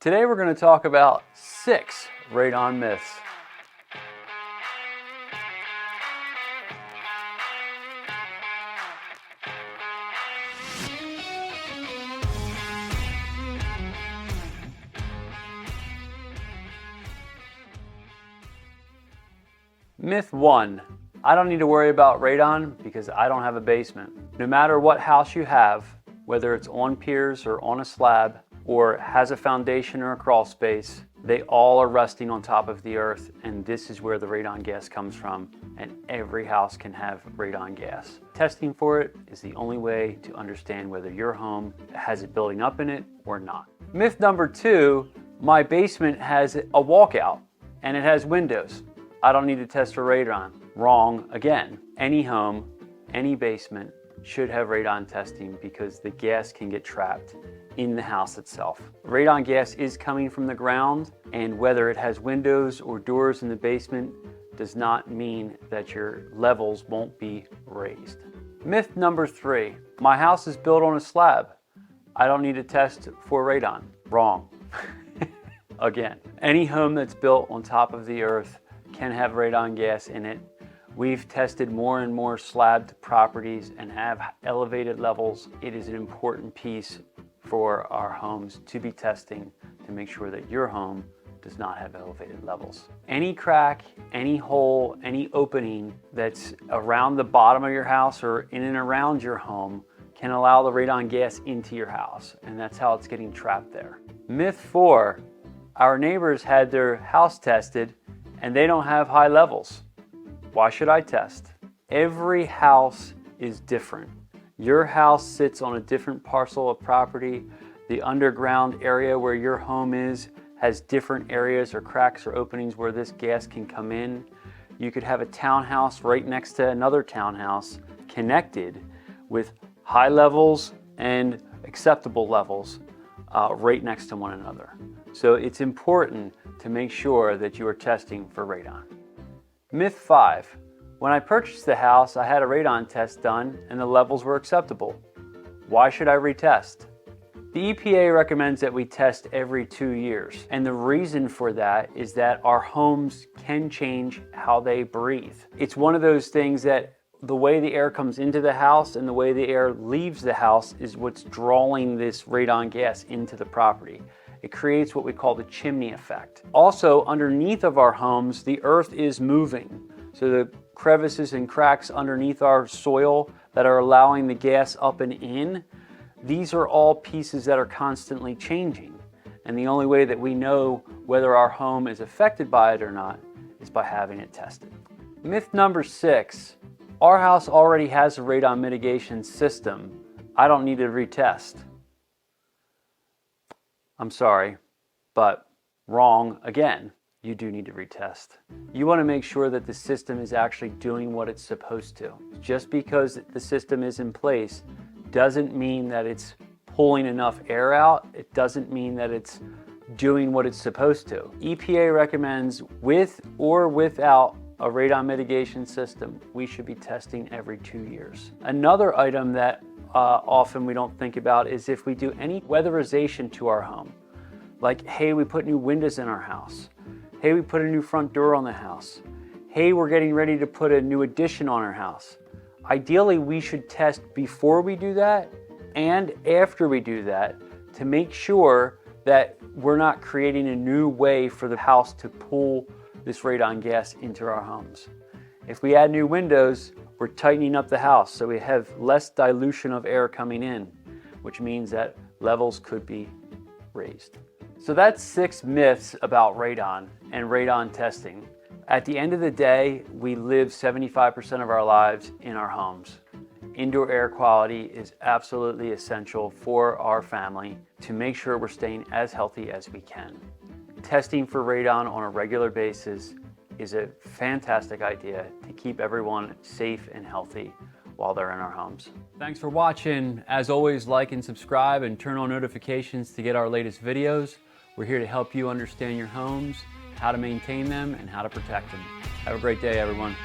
Today we're going to talk about 6 radon myths. Myth 1. I don't need to worry about radon because I don't have a basement. No matter what house you have, whether it's on piers or on a slab, or has a foundation or a crawl space, they all are resting on top of the earth, and this is where the radon gas comes from, and every house can have radon gas. Testing for it is the only way to understand whether your home has it building up in it or not. Myth number 2, my basement has a walkout and it has windows. I don't need to test for radon. Wrong again. Any home, any basement should have radon testing because the gas can get trapped in the house itself. Radon gas is coming from the ground, and whether it has windows or doors in the basement does not mean that your levels won't be raised. Myth number 3, my house is built on a slab. I don't need to test for radon. Wrong. Again, any home that's built on top of the earth can have radon gas in it. We've tested more and more slabbed properties and have elevated levels. It is an important piece for our homes to be testing to make sure that your home does not have elevated levels. Any crack, any hole, any opening that's around the bottom of your house or in and around your home can allow the radon gas into your house, and that's how it's getting trapped there. Myth 4, our neighbors had their house tested and they don't have high levels. Why should I test? Every house is different. Your house sits on a different parcel of property. The underground area where your home is has different areas or cracks or openings where this gas can come in. You could have a townhouse right next to another townhouse connected with high levels and acceptable levels right next to one another. So it's important to make sure that you are testing for radon. Myth 5. When I purchased the house, I had a radon test done and the levels were acceptable. Why should I retest? The EPA recommends that we test every 2 years. And the reason for that is that our homes can change how they breathe. It's one of those things that the way the air comes into the house and the way the air leaves the house is what's drawing this radon gas into the property. It creates what we call the chimney effect. Also, underneath of our homes, the earth is moving. So the crevices and cracks underneath our soil that are allowing the gas up and in, these are all pieces that are constantly changing. And the only way that we know whether our home is affected by it or not is by having it tested. Myth number 6, our house already has a radon mitigation system. I don't need to retest. I'm sorry, but wrong again. You do need to retest. You want to make sure that the system is actually doing what it's supposed to. Just because the system is in place doesn't mean that it's pulling enough air out. It doesn't mean that it's doing what it's supposed to. EPA recommends with or without a radon mitigation system, we should be testing every 2 years. Another item that often we don't think about is if we do any weatherization to our home. Like, hey, we put new windows in our house. Hey, we put a new front door on the house. Hey, we're getting ready to put a new addition on our house. Ideally, we should test before we do that and after we do that to make sure that we're not creating a new way for the house to pull this radon gas into our homes. If we add new windows, we're tightening up the house so we have less dilution of air coming in, which means that levels could be raised. So that's 6 myths about radon and radon testing. At the end of the day, we live 75% of our lives in our homes. Indoor air quality is absolutely essential for our family to make sure we're staying as healthy as we can. Testing for radon on a regular basis is a fantastic idea to keep everyone safe and healthy while they're in our homes. Thanks for watching. As always, like and subscribe and turn on notifications to get our latest videos. We're here to help you understand your homes, how to maintain them, and how to protect them. Have a great day, everyone.